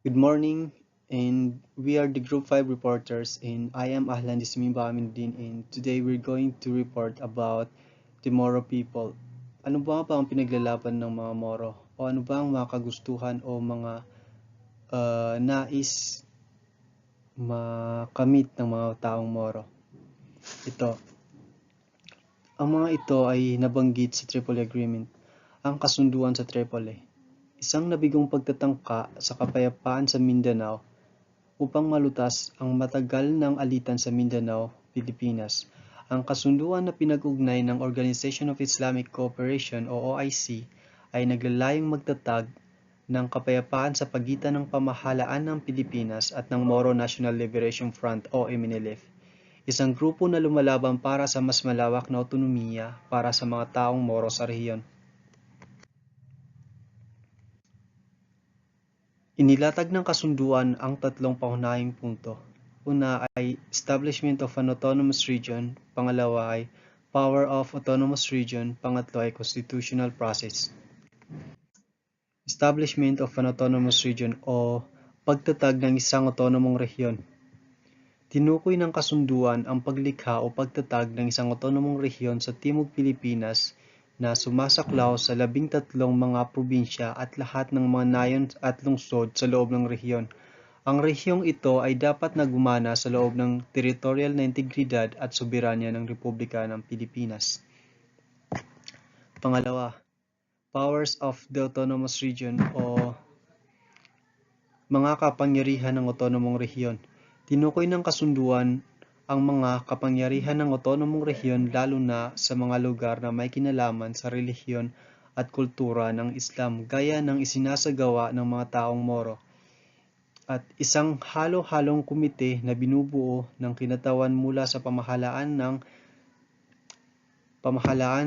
Good morning, and we are the Group 5 reporters, and I am Ahlan and today we're going to report about the Moro people. Ano ba ang pinaglalaban ng mga Moro? O ano ba ang mga kagustuhan o mga nais makamit ng mga taong Moro? Ito, ang mga ito ay nabanggit sa Tripoli Agreement, ang kasunduan sa Tripoli. Isang nabigong pagtatangka sa kapayapaan sa Mindanao upang malutas ang matagal ng alitan sa Mindanao, Pilipinas. Ang kasunduan na pinag-ugnay ng Organization of Islamic Cooperation o OIC ay naglalayong magtatag ng kapayapaan sa pagitan ng pamahalaan ng Pilipinas at ng Moro National Liberation Front o MNLF, isang grupo na lumalaban para sa mas malawak na otonomiya para sa mga taong Moro sa rehiyon. Inilatag ng kasunduan ang tatlong pangunahing punto. Una ay establishment of an autonomous region, pangalawa ay power of autonomous region, pangatlo ay constitutional process. Establishment of an autonomous region o pagtatag ng isang autonomong rehiyon. Tinukoy ng kasunduan ang paglikha o pagtatag ng isang autonomong rehiyon sa Timog Pilipinas na sumasaklaw sa 13 mga probinsya at lahat ng mga nayon at lungsod sa loob ng rehiyon. Ang rehiyong ito ay dapat na gumana sa loob ng teritorial na integridad at soberanya ng Republika ng Pilipinas. Pangalawa, powers of the autonomous region o mga kapangyarihan ng autonomong rehiyon. Tinukoy ng kasunduan ang mga kapangyarihan ng autonomong rehiyon lalo na sa mga lugar na may kinalaman sa relihiyon at kultura ng Islam gaya ng isinasagawa ng mga taong Moro, at isang halo-halong komite na binubuo ng kinatawan mula sa pamahalaan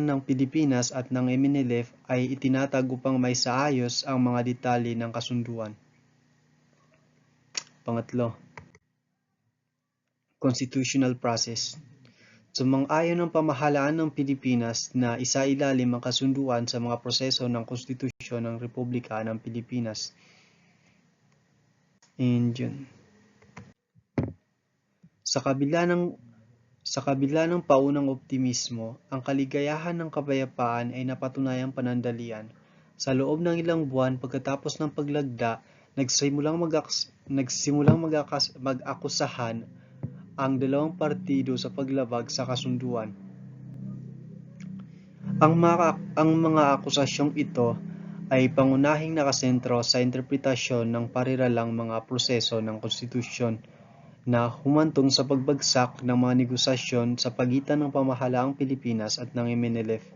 ng Pilipinas at ng MNLF ay itinatag upang maisaayos ang mga detalye ng kasunduan. Pangatlo, constitutional process. Sumang-ayon ng pamahalaan ng Pilipinas na isailalim ang kasunduan sa mga proseso ng konstitusyon ng Republika ng Pilipinas. And yun. Sa kabila ng paunang optimismo, ang kaligayahan ng kapayapaan ay napatunayang panandalian. Sa loob ng ilang buwan pagkatapos ng paglagda, nagsimulang mag-akusahan ang dalawang partido sa paglabag sa kasunduan. Ang mga akusasyong ito ay pangunahing nakasentro sa interpretasyon ng pariralang mga proseso ng konstitusyon na humantong sa pagbagsak ng mga negosasyon sa pagitan ng pamahalaang Pilipinas at ng MNLF.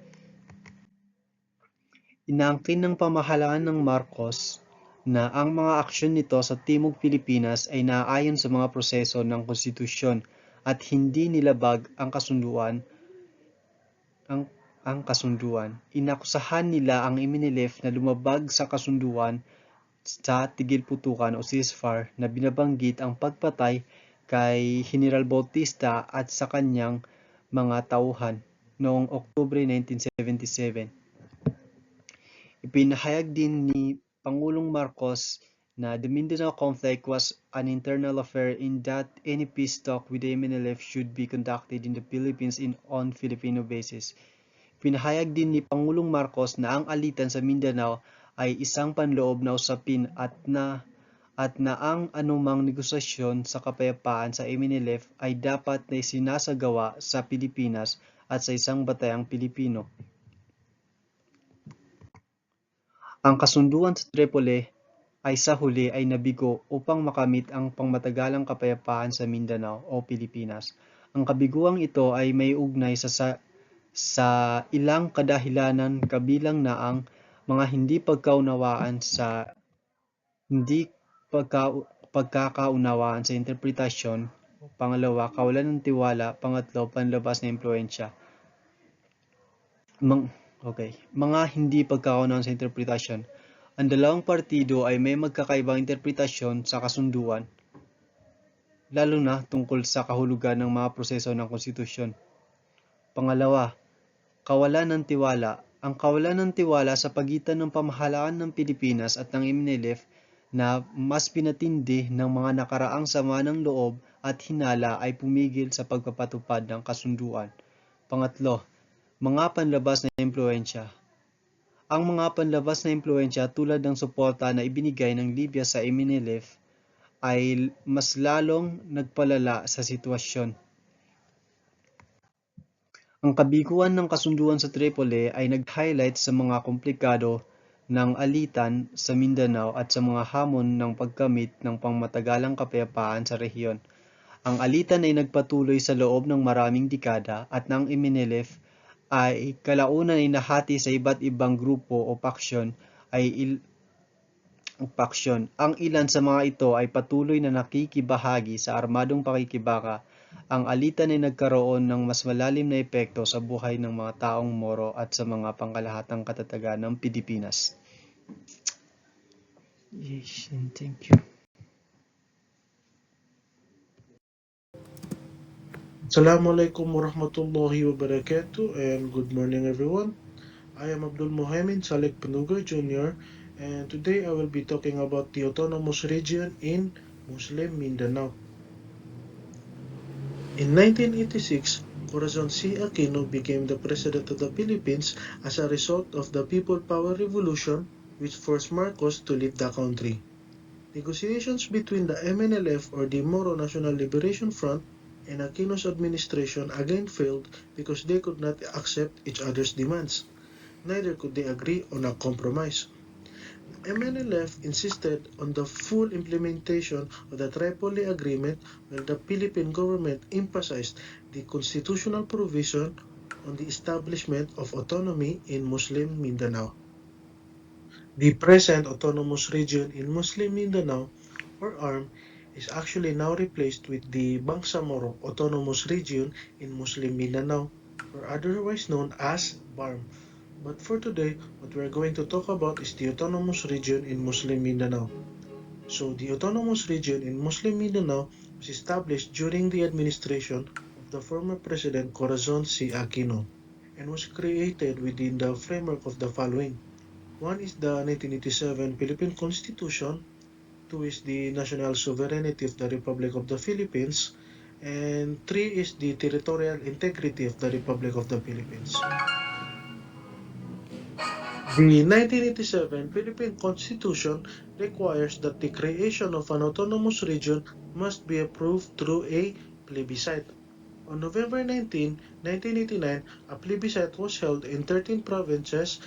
Inaangkin ng pamahalaan ng Marcos na ang mga aksyon nito sa Timog Pilipinas ay naaayon sa mga proseso ng konstitusyon at hindi nilabag ang kasunduan. Inakusahan nila ang MNLF na lumabag sa kasunduan sa tigil-putukan o ceasefire na binabanggit ang pagpatay kay General Bautista at sa kanyang mga tauhan noong Oktubre 1977. Ipinahayag din ni Pangulong Marcos na the Mindanao conflict was an internal affair in that any peace talk with the MNLF should be conducted in the Philippines on Filipino basis. Pinahayag din ni Pangulong Marcos na ang alitan sa Mindanao ay isang panloob na usapin at na ang anumang negosasyon sa kapayapaan sa MNLF ay dapat na isinasagawa sa Pilipinas at sa isang batayang Pilipino. Ang kasunduan sa Tripoli ay sa huli ay nabigo upang makamit ang pangmatagalang kapayapaan sa Mindanao o Pilipinas. Ang kabiguang ito ay may ugnay sa ilang kadahilanan kabilang na ang mga hindi pagkakaunawaan sa interpretasyon, pangalawa, kawalan ng tiwala, pangatlo, panlabas na impluwensya. Mga hindi pagkakaunawaan sa interpretasyon. Ang dalawang partido ay may magkakaibang interpretasyon sa kasunduan, lalo na tungkol sa kahulugan ng mga proseso ng konstitusyon. Pangalawa, kawalan ng tiwala. Ang kawalan ng tiwala sa pagitan ng pamahalaan ng Pilipinas at ng MNLF na mas pinatindi ng mga nakaraang sama ng loob at hinala ay pumigil sa pagpapatupad ng kasunduan. Pangatlo, mga panlabas na impluwensya. Ang mga panlabas na impluwensya tulad ng suporta na ibinigay ng Libya sa MNLF ay mas lalong nagpalala sa sitwasyon. Ang kabiguan ng kasunduan sa Tripoli ay nag-highlight sa mga komplikado ng alitan sa Mindanao at sa mga hamon ng pagkamit ng pangmatagalang kapayapaan sa rehiyon. Ang alitan ay nagpatuloy sa loob ng maraming dekada at ng MNLF ay kalaunan ay nahati sa iba't ibang grupo o paksyon. Ang ilan sa mga ito ay patuloy na nakikibahagi sa armadong pakikibaka. Ang alitan ay nagkaroon ng mas malalim na epekto sa buhay ng mga taong Moro at sa mga pangkalahatang katatagan ng Pilipinas. Yes, and thank you. Assalamualaikum warahmatullahi wabarakatuh and good morning everyone. I am Abdul Mohamed Salek Pundogar Jr. and today I will be talking about the autonomous region in Muslim Mindanao. In 1986, Corazon C. Aquino became the President of the Philippines as a result of the People Power Revolution which forced Marcos to leave the country. Negotiations between the MNLF or the Moro National Liberation Front and Aquino's administration again failed because they could not accept each other's demands. Neither could they agree on a compromise. MNLF insisted on the full implementation of the Tripoli Agreement, while the Philippine government emphasized the constitutional provision on the establishment of autonomy in Muslim Mindanao. The present autonomous region in Muslim Mindanao, or ARM, is actually now replaced with the Bangsamoro Autonomous Region in Muslim Mindanao, or otherwise known as BARM. But for today, what we're going to talk about is the autonomous region in Muslim Mindanao. So the autonomous region in Muslim Mindanao was established during the administration of the former President Corazon C. Aquino and was created within the framework of the following. One is the 1987 Philippine Constitution, two is the national sovereignty of the Republic of the Philippines, and three is the territorial integrity of the Republic of the Philippines. The 1987 Philippine Constitution requires that the creation of an autonomous region must be approved through a plebiscite. On November 19, 1989, a plebiscite was held in 13 provinces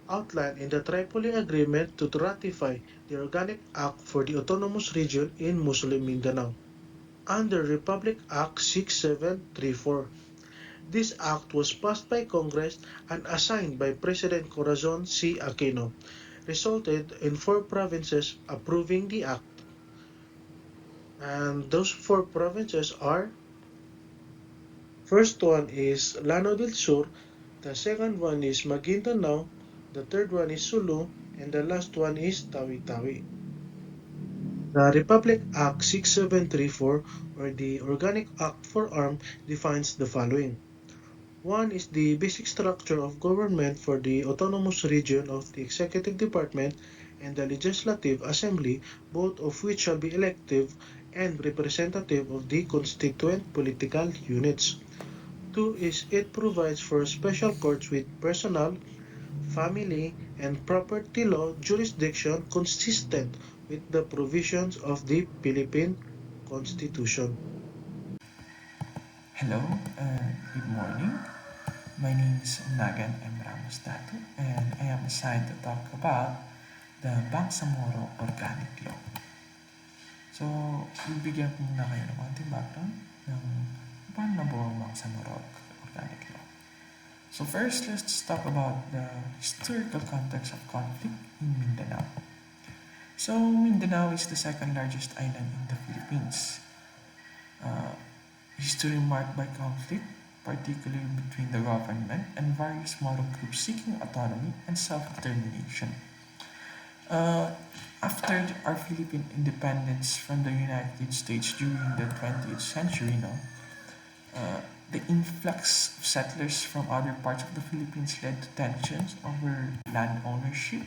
outlined in the Tripoli Agreement to ratify the Organic Act for the Autonomous Region in Muslim Mindanao under Republic Act 6734. This act was passed by Congress and assigned by President Corazon C. Aquino, resulted in 4 provinces approving the act. And those 4 provinces are: first one is Llano del Sur, the second one is Maguindanao, the third one is Sulu, and the last one is Tawi-Tawi. The Republic Act 6734, or the Organic Act for ARM, defines the following. One is the basic structure of government for the autonomous region of the Executive Department and the Legislative Assembly, both of which shall be elective and representative of the constituent political units. Two is it provides for special courts with personal, family, and property law jurisdiction consistent with the provisions of the Philippine Constitution. Hello, good morning. My name is Nagan M. Ramos-Datu and I am assigned to talk about the Bangsamoro Organic Law. So, bibigyan ko muna kayo ng konting background ng paano nabuo ang Bangsamoro Organic Law. So first, let's talk about the historical context of conflict in Mindanao. So, Mindanao is the second largest island in the Philippines. History marked by conflict, particularly between the government and various Moro groups seeking autonomy and self-determination. After our Philippine independence from the United States during the 20th century, the influx of settlers from other parts of the Philippines led to tensions over land ownership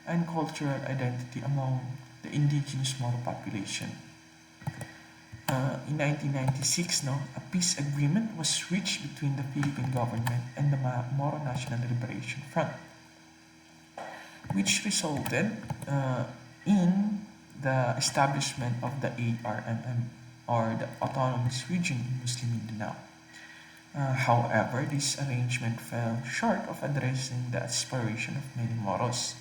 and cultural identity among the indigenous Moro population. In 1996, a peace agreement was reached between the Philippine government and the Moro National Liberation Front, which resulted in the establishment of the ARMM, or the Autonomous Region in Muslim Mindanao. However, this arrangement fell short of addressing the aspiration of many Moros,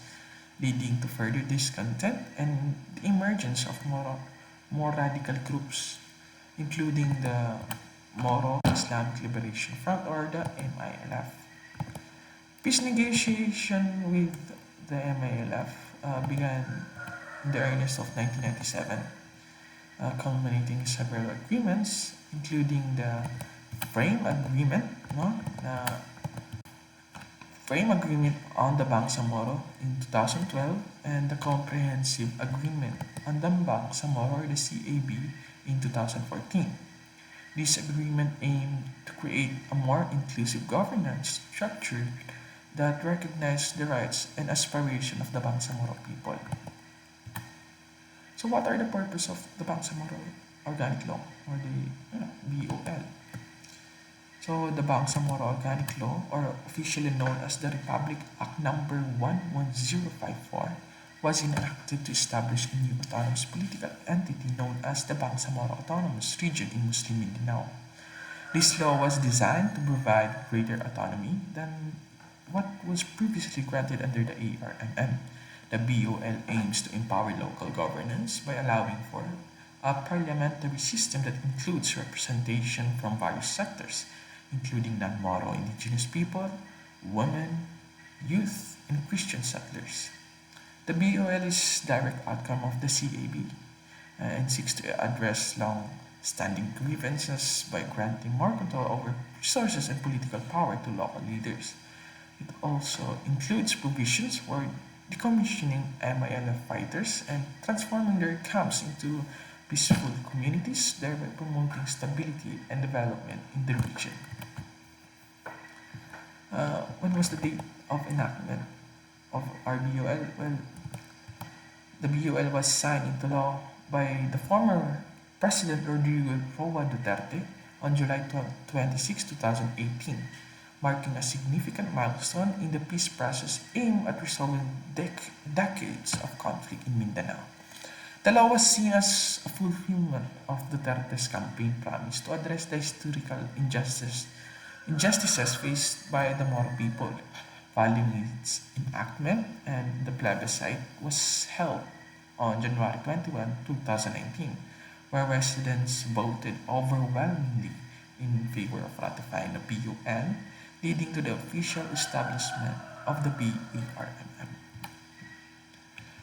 leading to further discontent and the emergence of more radical groups, including the Moro Islamic Liberation Front, or the MILF. Peace negotiation with the MILF began in the earnest of 1997, culminating in several agreements, including the frame agreement, the frame agreement on the Bangsamoro in 2012, and the comprehensive agreement on the Bangsamoro, or the CAB, in 2014. This agreement aimed to create a more inclusive governance structure that recognized the rights and aspiration of the Bangsamoro people. So what are the purpose of the Bangsamoro Organic Law, or the BOL? So the Bangsamoro Organic Law, or officially known as the Republic Act Number 11054, was enacted to establish a new autonomous political entity known as the Bangsamoro Autonomous Region in Muslim Mindanao. This law was designed to provide greater autonomy than what was previously granted under the ARMM. The BOL aims to empower local governance by allowing for a parliamentary system that includes representation from various sectors, including non-Moro indigenous people, women, youth, and Christian settlers. The BOL is direct outcome of the CAB and seeks to address long-standing grievances by granting more control over resources and political power to local leaders. It also includes provisions for decommissioning MILF fighters and transforming their camps into peaceful communities, thereby promoting stability and development in the region. When was the date of enactment of our BOL? Well, the BOL was signed into law by the former President Rodrigo Roa Duterte on July 26, 2018, marking a significant milestone in the peace process aimed at resolving decades of conflict in Mindanao. The law was seen as a fulfillment of Duterte's campaign promise to address the historical injustices faced by the Moro people. Following its enactment, and the plebiscite was held on January 21, 2019, where residents voted overwhelmingly in favor of ratifying the BUN, leading to the official establishment of the BARMM.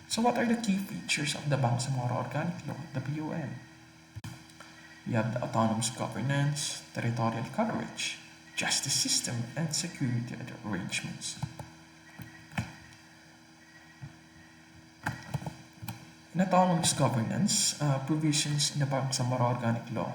So what are the key features of the Bangsamoro Organic Law, the BUN? We have the autonomous governance, territorial coverage, justice system, and security arrangements. In autonomous governance, provisions in the Bangsamoro Organic Law,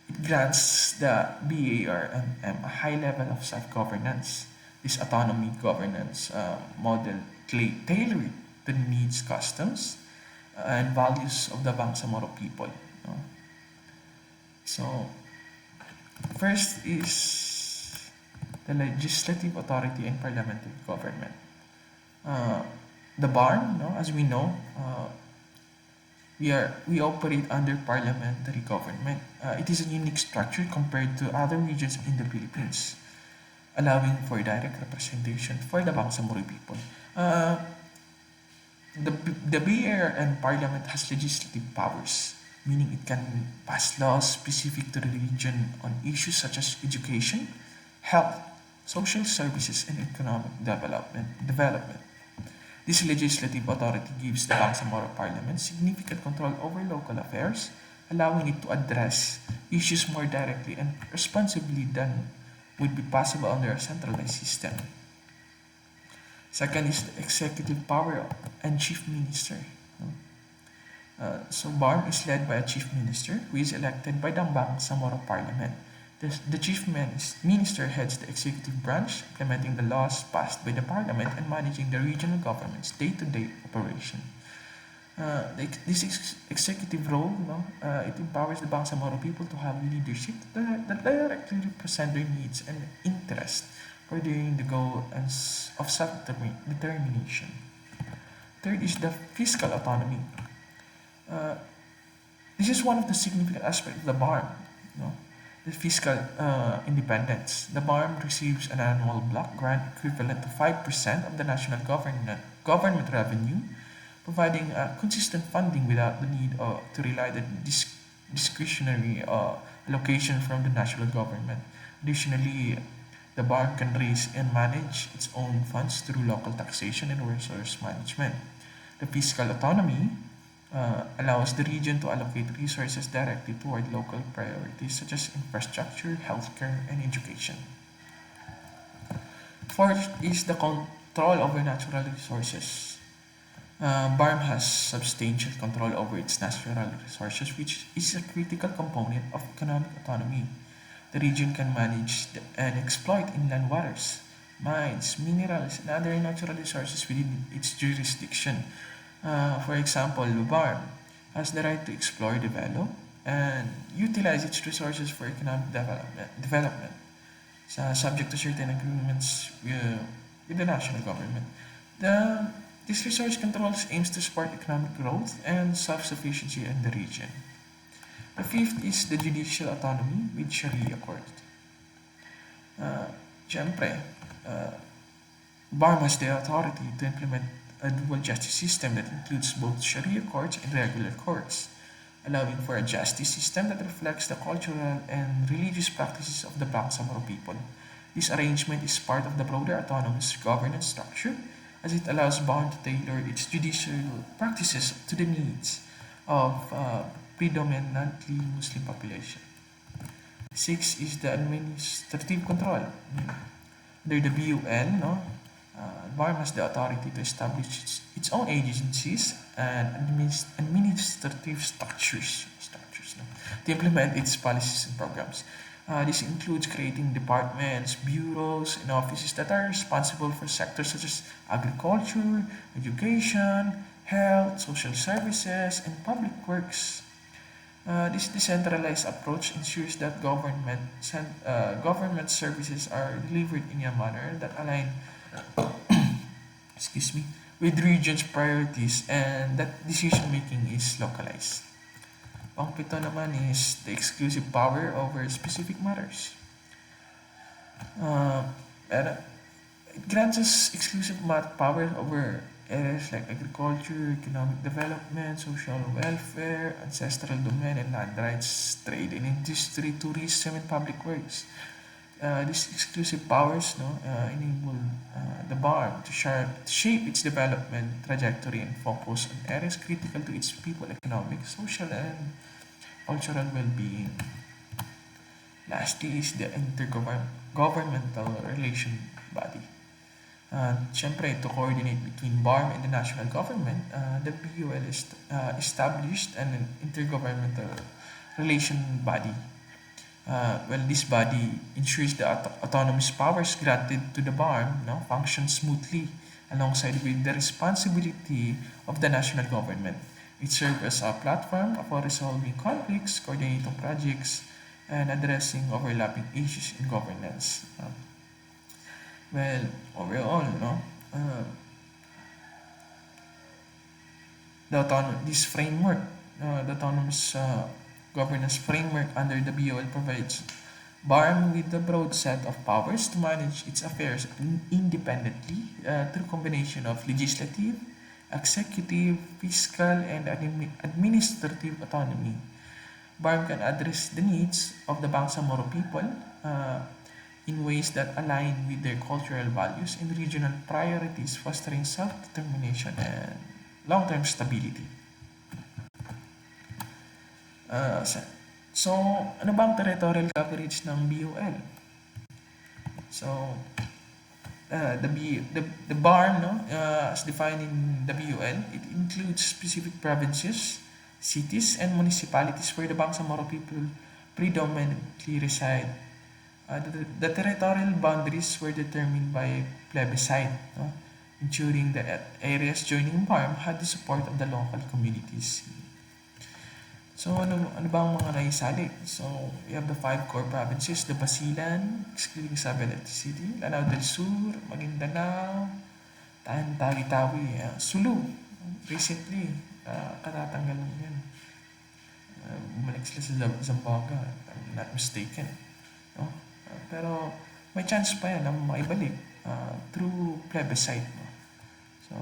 it grants the BARMM a high level of self-governance. This autonomy governance model tailored to the needs, customs, and values of the Bangsamoro people. So, first is the legislative authority and parliamentary government. The BARM, as we know, we operate under parliamentary government. It is a unique structure compared to other regions in the Philippines, allowing for direct representation for the Bangsamoro people. The BAR and Parliament has legislative powers, meaning it can pass laws specific to the region on issues such as education, health, social services, and economic development. This legislative authority gives the Bangsamoro Parliament significant control over local affairs, allowing it to address issues more directly and responsibly than would be possible under a centralized system. Second is the executive power and chief minister. So BARM is led by a chief minister who is elected by the Bangsamoro Parliament. The chief minister heads the executive branch, implementing the laws passed by the parliament and managing the regional government's day-to-day operation. This executive role, it empowers the Bangsamoro people to have leadership that directly represent their needs and interests, furthering the goal of self-determination. Third is the fiscal autonomy. Uh, this is one of the significant aspects of the BARM, no? The fiscal independence. The BARM receives an annual block grant equivalent to 5% of the national government revenue, providing consistent funding without the need to rely on discretionary allocation from the national government. Additionally, the BARM can raise and manage its own funds through local taxation and resource management. The fiscal autonomy allows the region to allocate resources directly toward local priorities such as infrastructure, healthcare, and education. Fourth is the control over natural resources. BARM has substantial control over its natural resources, which is a critical component of economic autonomy. The region can manage and exploit inland waters, mines, minerals, and other natural resources within its jurisdiction. For example, BARM has the right to explore, develop, and utilize its resources for economic development subject to certain agreements with the national government. The, this resource controls aims to support economic growth and self-sufficiency in the region. The fifth is the judicial autonomy with Sharia court. Siyempre, BARM has the authority to implement a dual justice system that includes both Sharia courts and regular courts, allowing for a justice system that reflects the cultural and religious practices of the Bangsamoro people. This arrangement is part of the broader autonomous governance structure, as it allows BARM to tailor its judicial practices to the needs of predominantly Muslim population. Six is the administrative control. Under the BUL, BARM has the authority to establish its own agencies and administrative structures to implement its policies and programs. This includes creating departments, bureaus, and offices that are responsible for sectors such as agriculture, education, health, social services, and public works. This decentralized approach ensures that government services are delivered in a manner that align excuse me, with region's priorities and that decision making is localized. Pangpito naman is the exclusive power over specific matters. Uh, it grants us exclusive power over areas like agriculture, economic development, social welfare, ancestral domain and land rights, trade and industry, tourism, and public works. These exclusive powers enable the BARM to shape its development trajectory and focus on areas critical to its people, economic, social, and cultural well-being. Lastly is the intergovernmental relation body. Siyempre, to coordinate between BARM and the national government, the BUL is established an intergovernmental relation body. This body ensures the autonomous powers granted to the BARM function smoothly alongside with the responsibility of the national government. It serves as a platform for resolving conflicts, coordinating projects, and addressing overlapping issues in governance. Overall, this framework, the autonomous governance framework under the BOL provides BARM with a broad set of powers to manage its affairs independently through combination of legislative, executive, fiscal, and administrative autonomy. BARM can address the needs of the Bangsamoro people in ways that align with their cultural values and regional priorities, fostering self-determination and long-term stability. Uh, sa- so, ano ba ang territorial coverage ng BUL? So, the BARM, as defined in the BUL, it includes specific provinces, cities, and municipalities where the Bangsamoro people predominantly reside. The territorial boundaries were determined by plebiscite. ensuring the areas joining BARM had the support of the local communities. So, ano ba ang mga naisali? So, we have the 5 core provinces, the Basilan, excluding Isabela City, Lanao del Sur, Maguindanao, Tawi-Tawi, Sulu. Recently, katatanggal lang yan. Bumalik sila sa Zamboanga, if I'm not mistaken. No? Pero, may chance pa yan na maibalik through plebiscite. No? So,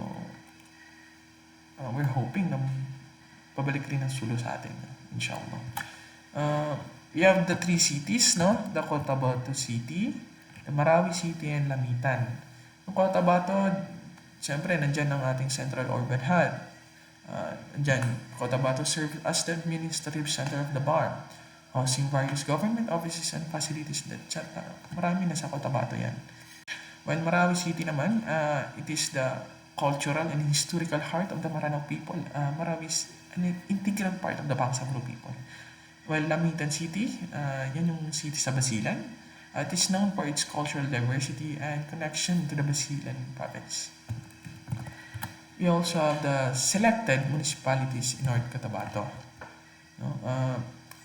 we're hoping na pabalik rin ang Sulu sa atin, inshallah. We have the 3 cities, no? The Cotabato City, the Marawi City, and Lamitan. Ang Cotabato, siyempre, nandyan ang ating central urban hub. Nandyan, Cotabato serves as the administrative center of the BARM, housing various government offices and facilities. Marami na sa Cotabato yan. While Marawi City naman, it is the cultural and historical heart of the Maranao people. Marawi is an integral part of the Bangsamoro people. While Lamitan City, yan yung city sa Basilan. It is known for its cultural diversity and connection to the Basilan province. We also have the selected municipalities in North Cotabato. No?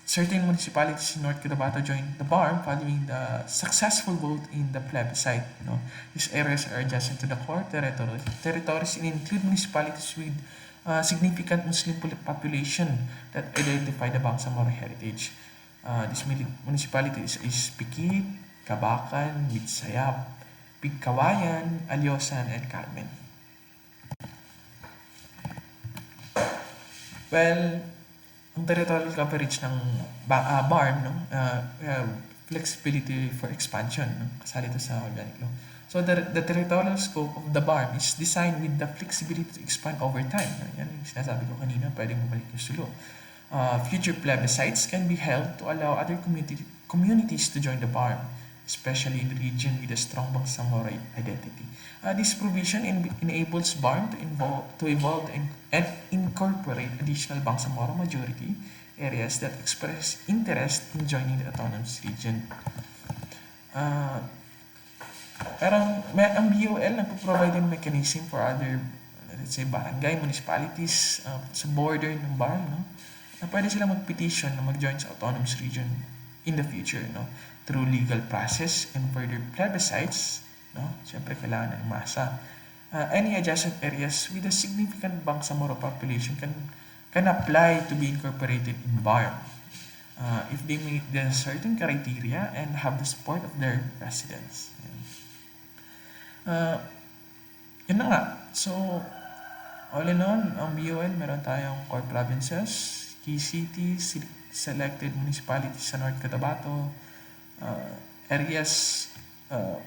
Certain municipalities in North Cotabato joined the BARM following the successful vote in the plebiscite. No? These areas are adjacent to the core territories and include municipalities with significant Muslim population that identify the Bangsamoro heritage. These municipalities is Pikit, Kabakan, Mitsayap, Pigkawayan, Alyosan, and Carmen. Well, ang territorial coverage ng BARM, no? We have flexibility for expansion, no? Kasali ito sa organic law. So the territorial scope of the BARM is designed with the flexibility to expand over time. No? Yan yung sinasabi ko kanina, pwedeng bumalik yung Sulu. Future plebiscites can be held to allow other communities to join the BARM, especially in the region with a strong Bangsamoro identity. This provision enables BARM to evolve and incorporate additional Bangsamoro majority areas that express interest in joining the autonomous region. Parang ang BOL nagpo-provide ng mechanism for other, let's say, barangay, municipalities sa border ng BARM, no? Na pwede sila mag-petition na mag-join sa autonomous region in the future, no? Through legal process and further plebiscites, no? Siyempre, kailangan ng masa. Any adjacent areas with a significant Bangsamoro population can apply to be incorporated in BARM if they meet the certain criteria and have the support of their residents. Yun na nga. So, all in all, ang BOL, meron tayong core provinces, key cities, selected municipalities sa North Cotabato, areas,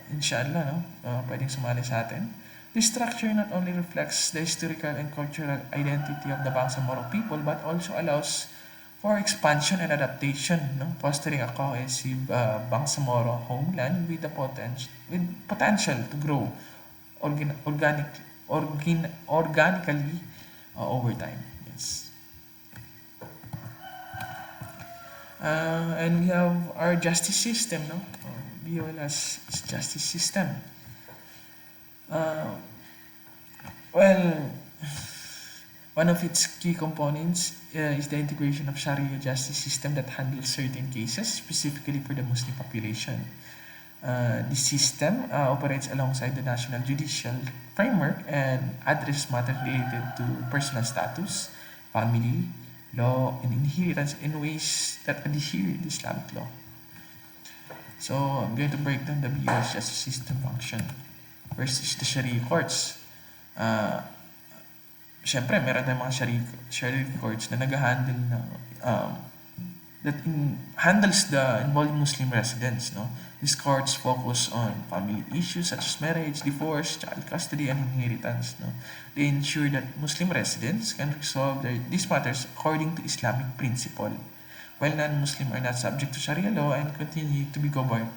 inshallah, no? Pwedeng sumali sa atin. This structure not only reflects the historical and cultural identity of the Bangsamoro people, but also allows for expansion and adaptation, no? Fostering a cohesive Bangsamoro homeland with the potential to grow organically over time. Yes. And we have our justice system, no? BOL has its justice system. Well, one of its key components is the integration of Sharia justice system that handles certain cases specifically for the Muslim population. This system operates alongside the national judicial framework and addresses matters related to personal status, family, law, and inheritance in ways that adhere to Islamic law. So, I'm going to break down the BOL's justice system function. First is the Sharia courts. Siyempre, meron tayong mga Sharia courts na nag-handle ng handles the involved Muslim residents. No? These courts focus on family issues such as marriage, divorce, child custody, and inheritance. No? They ensure that Muslim residents can resolve these matters according to Islamic principle, while non-Muslim are not subject to Sharia law and continue to be governed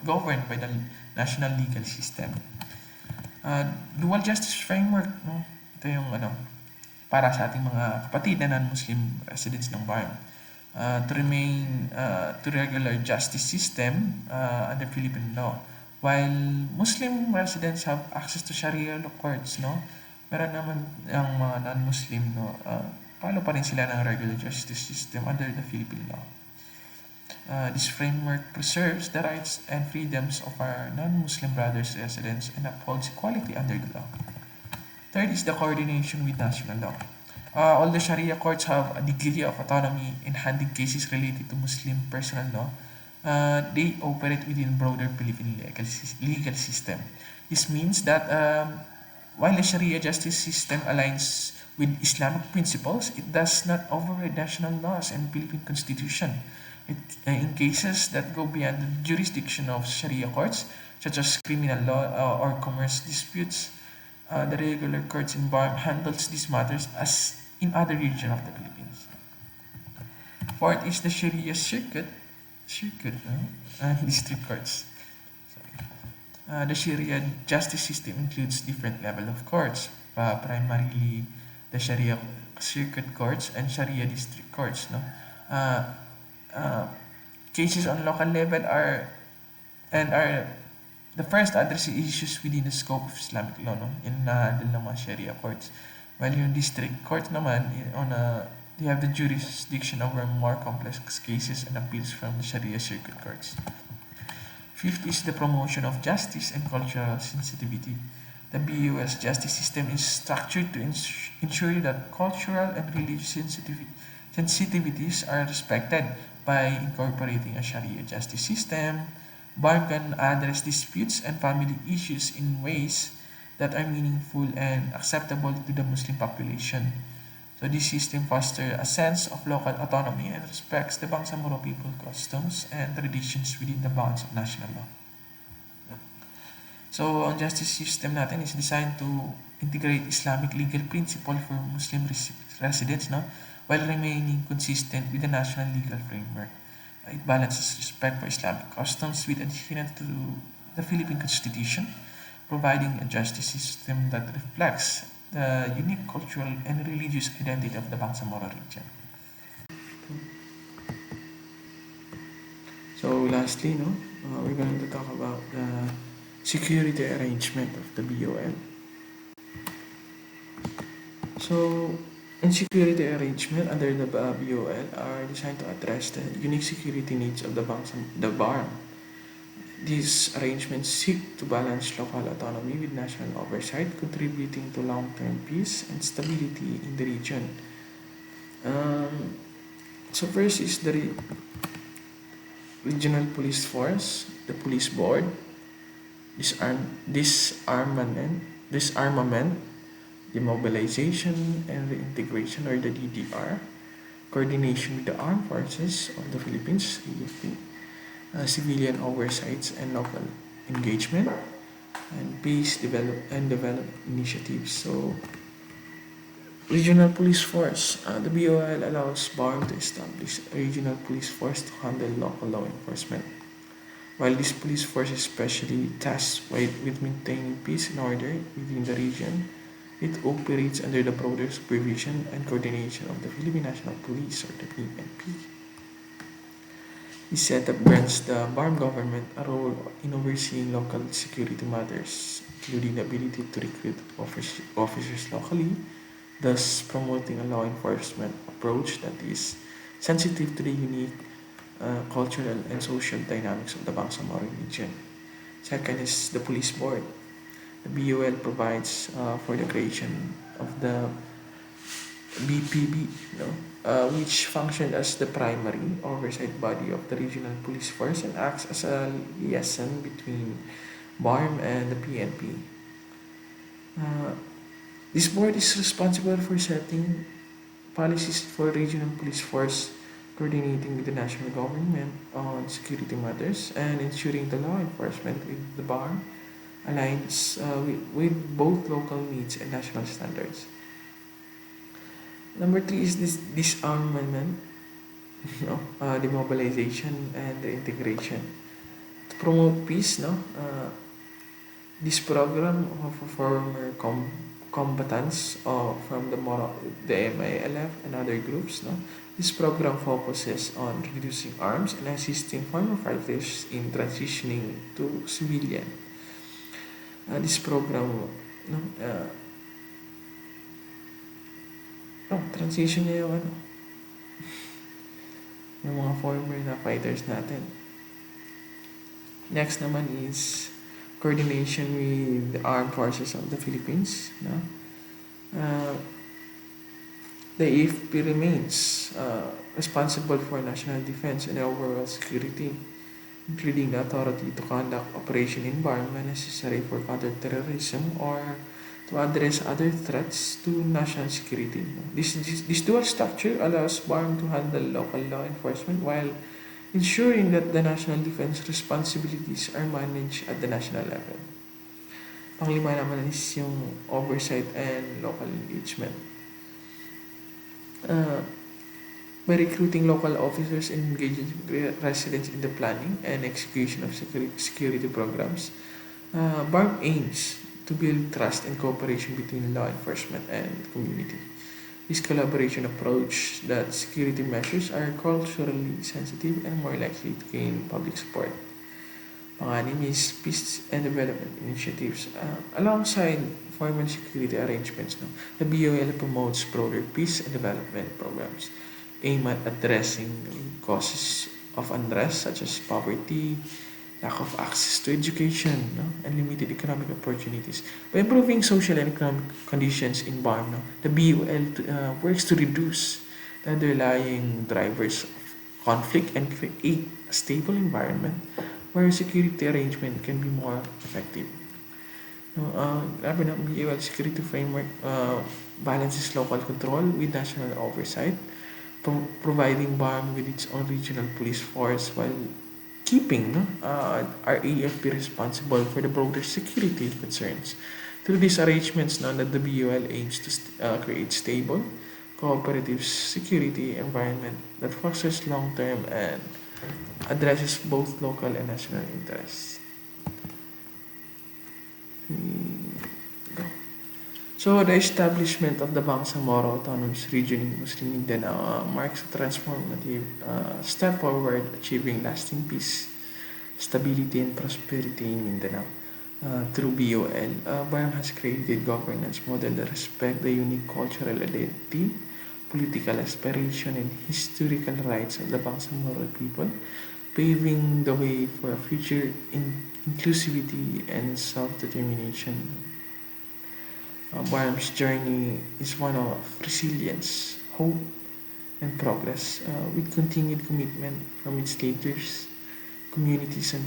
by the national legal system. Dual justice framework, no? Ito yung para sa ating mga kapatid na non-Muslim residents ng BARM. To regular justice system under Philippine law. While Muslim residents have access to Sharia law courts, no? Meron naman ang mga non-Muslim, no, follow pa rin sila ng regular justice system under the Philippine law. This framework preserves the rights and freedoms of our non-Muslim brothers residents and upholds equality under the law. Third is the coordination with national law. Although Sharia courts have a degree of autonomy in handling cases related to Muslim personal law, they operate within broader Philippine legal system. This means that while the Sharia justice system aligns with Islamic principles, it does not override national laws and Philippine constitution. In cases that go beyond the jurisdiction of Sharia courts, such as criminal law or commerce disputes, the regular courts in BARM handles these matters as in other regions of the Philippines. Fourth is the Sharia circuit and district courts. The Sharia justice system includes different level of courts, primarily the Sharia circuit courts and Sharia district courts. No, cases on local level are the first address issues within the scope of Islamic law, no, in ng mga Sharia courts. While yung district court naman they have the jurisdiction over more complex cases and appeals from the Sharia circuit courts. Fifth is the promotion of justice and cultural sensitivity. The BUS justice system is structured to ensure that cultural and religious sensitivities are respected. By incorporating a Sharia justice system, BARM can address disputes and family issues in ways that are meaningful and acceptable to the Muslim population. So this system fosters a sense of local autonomy and respects the Bangsamoro people customs and traditions within the bounds of national law. So ang justice system natin is designed to integrate Islamic legal principle for Muslim residents, no, while remaining consistent with the national legal framework. It balances respect for Islamic customs with adherence to the Philippine Constitution, providing a justice system that reflects the unique cultural and religious identity of the Bangsamoro region. So lastly, we're going to talk about the security arrangement of the BOL. So, security arrangement under the BOL are designed to address the unique security needs of the BARM. These arrangements seek to balance local autonomy with national oversight, contributing to long-term peace and stability in the region. So first is the regional police force, the police board, disarmament, demobilization and reintegration, or the DDR, coordination with the armed forces of the Philippines, AFP, civilian oversights and local engagement, and peace develop initiatives. So, regional police force. The BOL allows BARM to establish a regional police force to handle local law enforcement. While this police force is specially tasked with maintaining peace and order within the region, it operates under the broader supervision and coordination of the Philippine National Police, or the PNP. This setup grants the BARM government a role in overseeing local security matters, including the ability to recruit officers locally, thus promoting a law enforcement approach that is sensitive to the unique cultural and social dynamics of the Bangsamoro region. Second is the police board. The BOL provides for the creation of the BPB, which functioned as the primary oversight body of the regional police force and acts as a liaison between BARM and the PNP. This board is responsible for setting policies for regional police force, coordinating with the national government on security matters, and ensuring the law enforcement with the BARM aligns with both local needs and national standards. Number 3 is this disarmament, demobilization, and the integration. To promote peace, this program of former combatants from the MILF and other groups, this program focuses on reducing arms and assisting former fighters in transitioning to civilian. This program transition niya yung yung mga former na fighters natin. Next naman is coordination with the armed forces of the Philippines. No? Uh, the AFP remains responsible for national defense and overall security, including the authority to conduct operation in Burma necessary for counterterrorism or to address other threats to national security. This dual structure allows BARM to handle local law enforcement while ensuring that the national defense responsibilities are managed at the national level. Panglima naman is yung oversight and local engagement. By recruiting local officers and engaging residents in the planning and execution of security programs, BARM aims to build trust and cooperation between law enforcement and community. This collaboration approach that security measures are culturally sensitive and more likely to gain public support. Panganim is peace and development initiatives. Alongside formal security arrangements, no, the BOL promotes broader peace and development programs aimed at addressing causes of unrest such as poverty, lack of access to education, no, and limited economic opportunities. By improving social and economic conditions in BARM, no, the BOL works to reduce the underlying drivers of conflict and create a stable environment where security arrangement can be more effective. No, BOL security framework balances local control with national oversight, providing BARM with its own regional police force while keeping our AFP responsible for the broader security concerns. Through these arrangements, now that the BUL aims to create stable, cooperative security environment that fosters long-term and addresses both local and national interests. Go. So the establishment of the Bangsamoro Autonomous Region in Muslim Mindanao marks a transformative step forward achieving lasting peace, stability, and prosperity in Mindanao. Through BOL, BARM has created governance model that respect the unique cultural identity, political aspiration, and historical rights of the Bangsamoro people, paving the way for a future in inclusivity and self-determination. BARM's journey is one of resilience, hope, and progress, with continued commitment from its leaders, communities, and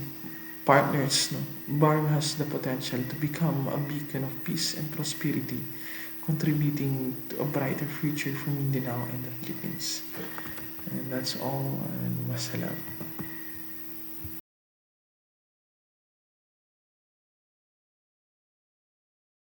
partners. No? BARM has the potential to become a beacon of peace and prosperity, contributing to a brighter future for Mindanao and the Philippines. And that's all, and wassalam.